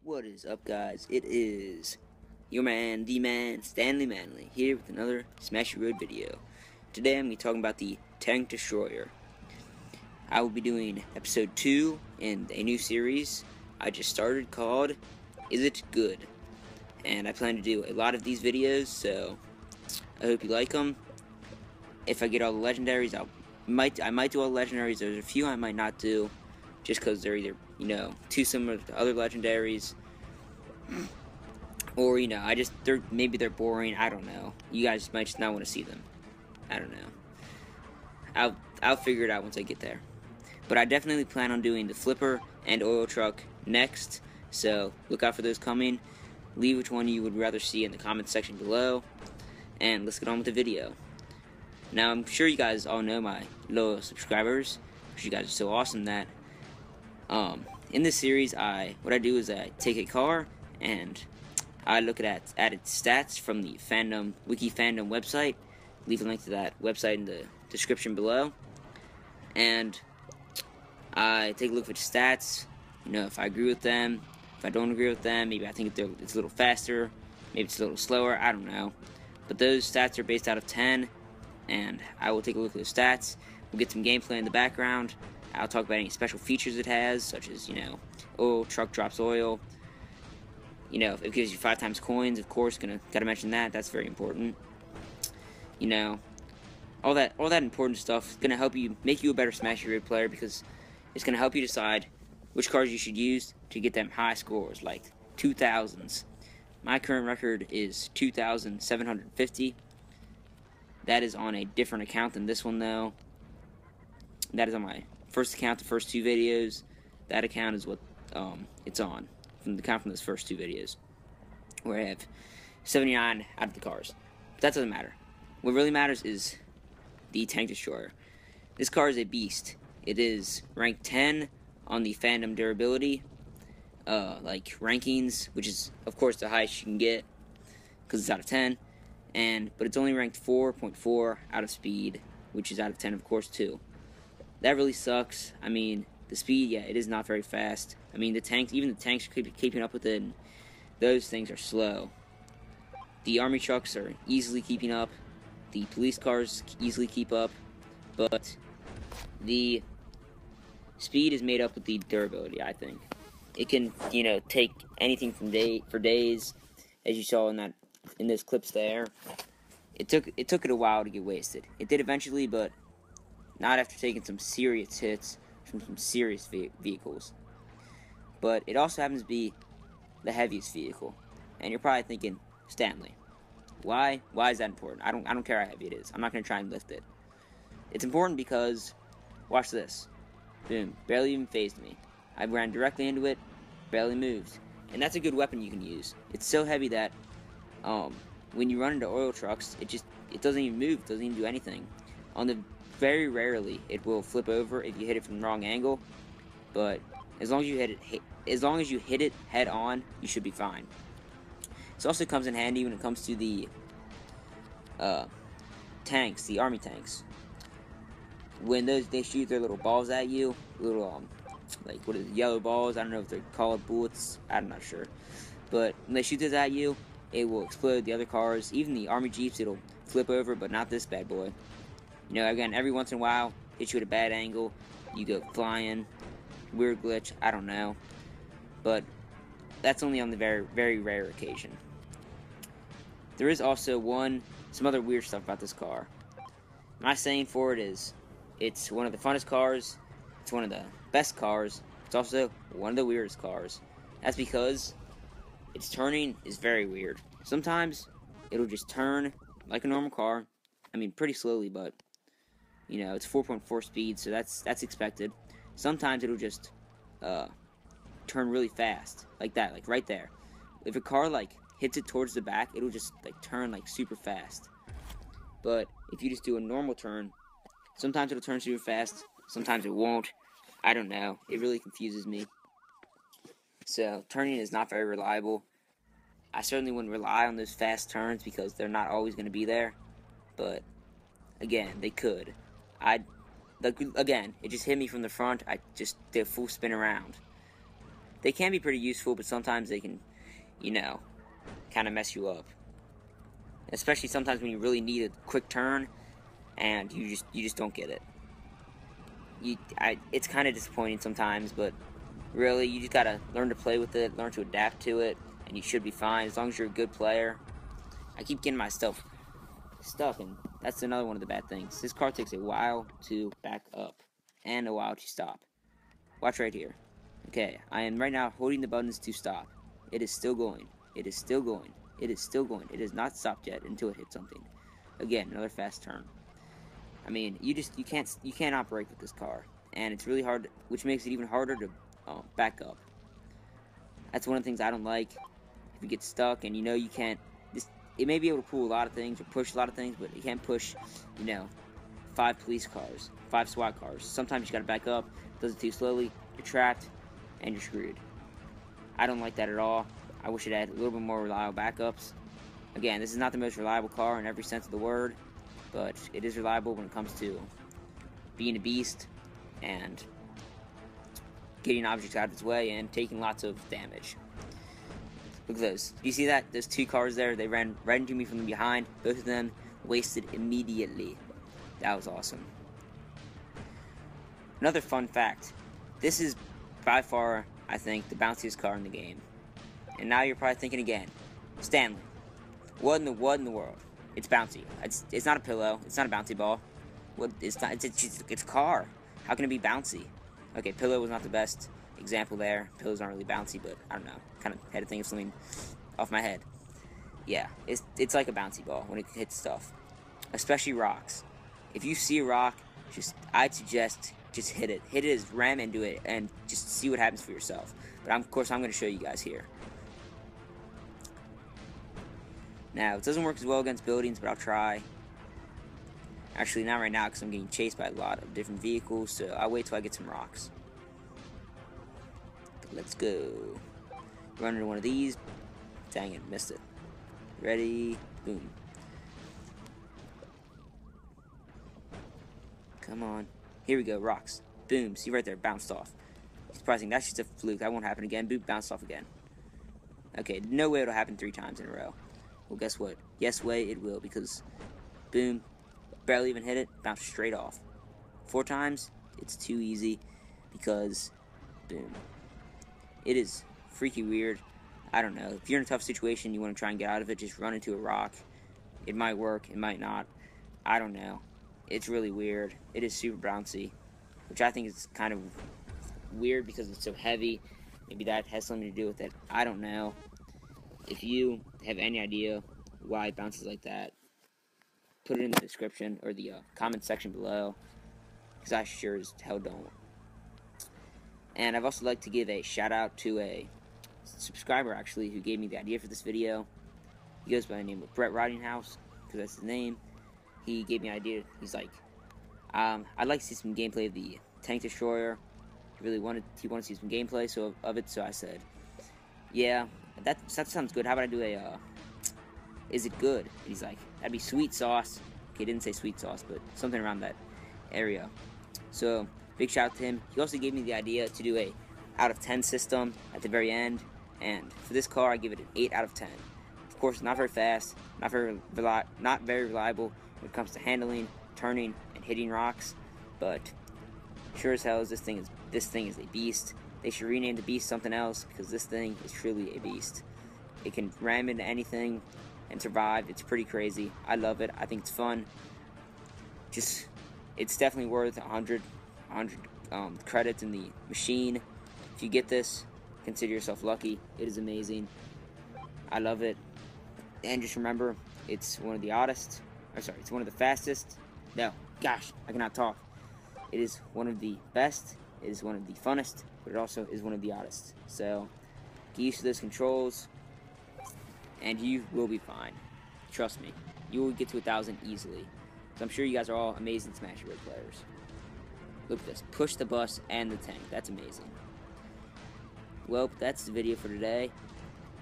What is up, guys? It is your man, the man, Stanley Manley, here with another Smash Your Road video. Today I'm going to be talking about the Tank Destroyer. I will be doing episode 2 in a new series I just started called Is It Good? And I plan to do a lot of these videos, so I hope you like them. If I get all the legendaries, I might do all the legendaries. There's a few I might not do, just because they're either, too similar to other legendaries, or, maybe they're boring. I don't know. You guys might just not want to see them. I don't know. I'll figure it out once I get there. But I definitely plan on doing the Flipper and Oil Truck next, so look out for those coming. Leave which one you would rather see in the comments section below, and let's get on with the video. Now, I'm sure you guys all know my loyal subscribers, because you guys are so awesome that, in this series, what I do is I take a car, and I look at its stats from the Wiki Fandom website. Leave a link to that website in the description below. And I take a look at its stats, if I agree with them, if I don't agree with them, maybe I think it's a little faster, maybe it's a little slower, I don't know. But those stats are based out of 10, and I will take a look at those stats. We'll get some gameplay in the background. I'll talk about any special features it has, such as, oil, truck drops oil. If it gives you 5 times coins, of course, gotta mention that. That's very important. All that important stuff is gonna help make you a better Smash Your Road player, because it's gonna help you decide which cars you should use to get them high scores, like 2000s. My current record is 2,750. That is on a different account than this one, though. That is on my first account, the first 2 videos. That account is what it's on, from the account from those first 2 videos, where I have 79 out of the cars. But that doesn't matter. What really matters is the Tank Destroyer. This car is a beast. It is ranked 10 on the fandom durability, rankings, which is, of course, the highest you can get, because it's out of 10. But it's only ranked 4.4 out of speed, which is out of 10, of course, too. That really sucks. I mean, the speed, yeah, it is not very fast. I mean, even the tanks are keeping up with it, and those things are slow. The army trucks are easily keeping up. The police cars easily keep up. But the speed is made up with the durability, I think. It can, take anything for days, as you saw in those clips there. It took it a while to get wasted. It did eventually, but not after taking some serious hits from some serious vehicles. But it also happens to be the heaviest vehicle, and you're probably thinking, Stanley, why is that important? I don't care how heavy it is. I'm not gonna try and lift it. It's important because, watch this. Boom, barely even phased me. I ran directly into it, barely moved, and that's a good weapon you can use. It's so heavy that when you run into oil trucks, it doesn't even move, doesn't even do anything. Very rarely it will flip over if you hit it from the wrong angle, but as long as you hit it head on, you should be fine. This also comes in handy when it comes to the tanks, the army tanks. When they shoot their little balls at you, little yellow balls. I don't know if they're called bullets. I'm not sure, but when they shoot this at you, it will explode the other cars. Even the army jeeps, it'll flip over, but not this bad boy. Again, every once in a while, hit you at a bad angle, you go flying, weird glitch, I don't know. But that's only on the very, very rare occasion. There is also some other weird stuff about this car. My saying for it is, it's one of the funnest cars, it's one of the best cars, it's also one of the weirdest cars. That's because its turning is very weird. Sometimes it'll just turn like a normal car. I mean, pretty slowly, but it's 4.4 speed, so that's expected. Sometimes it'll just turn really fast, like that, like right there. If a car hits it towards the back, it'll just turn super fast. But if you just do a normal turn, sometimes it'll turn super fast, sometimes it won't. I don't know. It really confuses me. So turning is not very reliable. I certainly wouldn't rely on those fast turns because they're not always going to be there. But again, they could. Again, it just hit me from the front. I just did a full spin around. they can be pretty useful, but sometimes they can, kind of mess you up. Especially sometimes when you really need a quick turn, and you just don't get it. It's kind of disappointing sometimes, but really, you just gotta learn to play with it, learn to adapt to it, and you should be fine as long as you're a good player. I keep getting myself stuck, and that's another one of the bad things. This car takes a while to back up, and a while to stop. Watch right here. Okay, I am right now holding the buttons to stop. It is still going. It is still going. It is still going. It has not stopped yet until it hits something. Again, another fast turn. I mean, you can't operate with this car, and it's really hard, which makes it even harder to back up. That's one of the things I don't like. If you get stuck and you can't, it may be able to pull a lot of things or push a lot of things, but it can't push, 5 police cars, 5 SWAT cars. Sometimes you gotta back up. Does it too slowly, you're trapped, and you're screwed. I don't like that at all. I wish it had a little bit more reliable backups. Again, this is not the most reliable car in every sense of the word, but it is reliable when it comes to being a beast and getting objects out of its way and taking lots of damage. Look at those. Do you see that? Those 2 cars there, they ran right into me from behind. Both of them wasted immediately. That was awesome. Another fun fact. This is by far, I think, the bounciest car in the game. And now you're probably thinking again, Stanley, what in the world? It's bouncy. It's not a pillow. It's not a bouncy ball. It's a car. How can it be bouncy? Okay, pillow was not the best example there. Pillows aren't really bouncy, but I don't know. Kind of had to think of something off my head. Yeah, it's like a bouncy ball when it hits stuff, especially rocks. If you see a rock, I'd suggest just hit it. Hit it as ram into it and just see what happens for yourself. But of course, I'm going to show you guys here. Now, it doesn't work as well against buildings, but I'll try. Actually, not right now because I'm getting chased by a lot of different vehicles, so I'll wait till I get some rocks. But let's go. Run into one of these. Dang it, missed it. Ready? Boom. Come on. Here we go, rocks. Boom. See right there, bounced off. Surprising, that's just a fluke. That won't happen again. Boom, bounced off again. Okay, no way it'll happen 3 times in a row. Well, guess what? Yes way it will, because boom, barely even hit it, bounced straight off. 4 times, it's too easy, because boom. It is freaky weird. I don't know. If you're in a tough situation, you want to try and get out of it, just run into a rock. It might work, it might not. I don't know. It's really weird. It is super bouncy, which I think is kind of weird because it's so heavy. Maybe that has something to do with it. I don't know. If you have any idea why it bounces like that, put it in the description or the comment section below, because I sure as hell don't. And I'd also like to give a shout out to a subscriber actually who gave me the idea for this video. He goes by the name of Brett Ridinghouse, because that's his name. He gave me an idea. He's like, I'd like to see some gameplay of the Tank Destroyer. He wanted to see some gameplay of it, so I said, yeah, that sounds good. How about I do a, is it good? And he's like, that'd be sweet sauce. Okay, he didn't say sweet sauce, but something around that area. So, big shout out to him. He also gave me the idea to do a out of 10 system at the very end, and for this car, I give it an 8 out of 10. Of course, not very fast, not very reliable when it comes to handling, turning, and hitting rocks, but sure as hell this thing is a beast. They should rename the beast something else, because this thing is truly a beast. It can ram into anything and survive. It's pretty crazy. I love it. I think it's fun. It's definitely worth 100 credits in the machine. If you get this, consider yourself lucky. It is amazing. I love it. And just remember, it's one of the oddest. It's one of the fastest. No, gosh, I cannot talk. It is one of the best. It is one of the funnest, but it also is one of the oddest. So, get used to those controls, and you will be fine. Trust me, you will get to 1,000 easily. So I'm sure you guys are all amazing Smash Bros. Players. Look at this. Push the bus and the tank. That's amazing. Well, that's the video for today.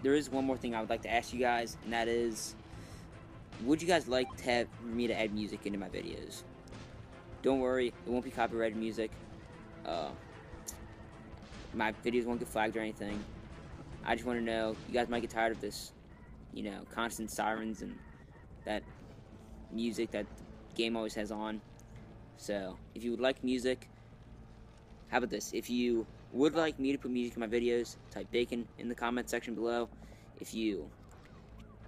There is one more thing I would like to ask you guys, and that is, would you guys like to have me to add music into my videos? Don't worry, it won't be copyrighted music. my videos won't get flagged or anything. I just want to know, you guys might get tired of this, you know, constant sirens and that music that the game always has on. So, if you would like music, how about this? If you would like me to put music in my videos, type bacon in the comment section below. If you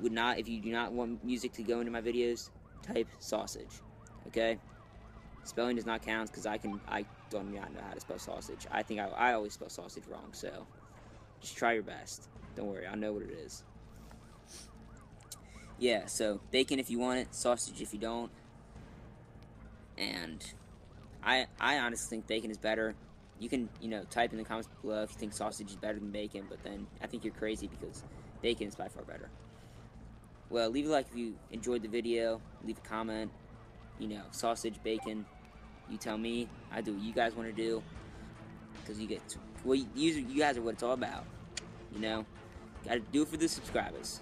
do not want music to go into my videos, type sausage. Okay? Spelling does not count because I don't know how to spell sausage. I think I always spell sausage wrong, so just try your best. Don't worry, I know what it is. Yeah, so bacon if you want it, sausage if you don't. And I honestly think bacon is better. You can, you know, type in the comments below if you think sausage is better than bacon, but then I think you're crazy because bacon is by far better. Well, leave a like if you enjoyed the video. Leave a comment. You know, sausage, bacon. You tell me. I do what you guys want to do. Because you get, well, you guys are what it's all about. You know? Gotta do it for the subscribers.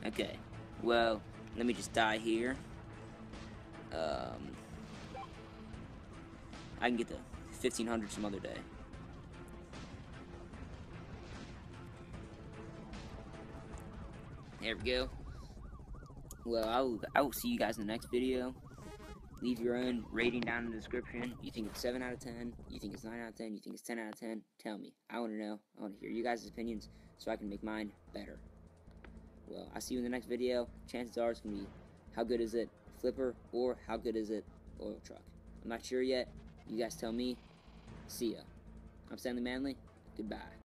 Okay. Well, let me just die here. I can get the 1500 some other day. There we go. Well, I will see you guys in the next video. Leave your own rating down in the description. You think it's 7 out of 10? You think it's 9 out of 10? You think it's 10 out of 10? Tell me. I want to know. I want to hear you guys' opinions so I can make mine better. Well, I'll see you in the next video. Chances are it's going to be how good is it, flipper, or how good is it, oil truck. I'm not sure yet. You guys tell me. See ya. I'm Stanley Manley. Goodbye.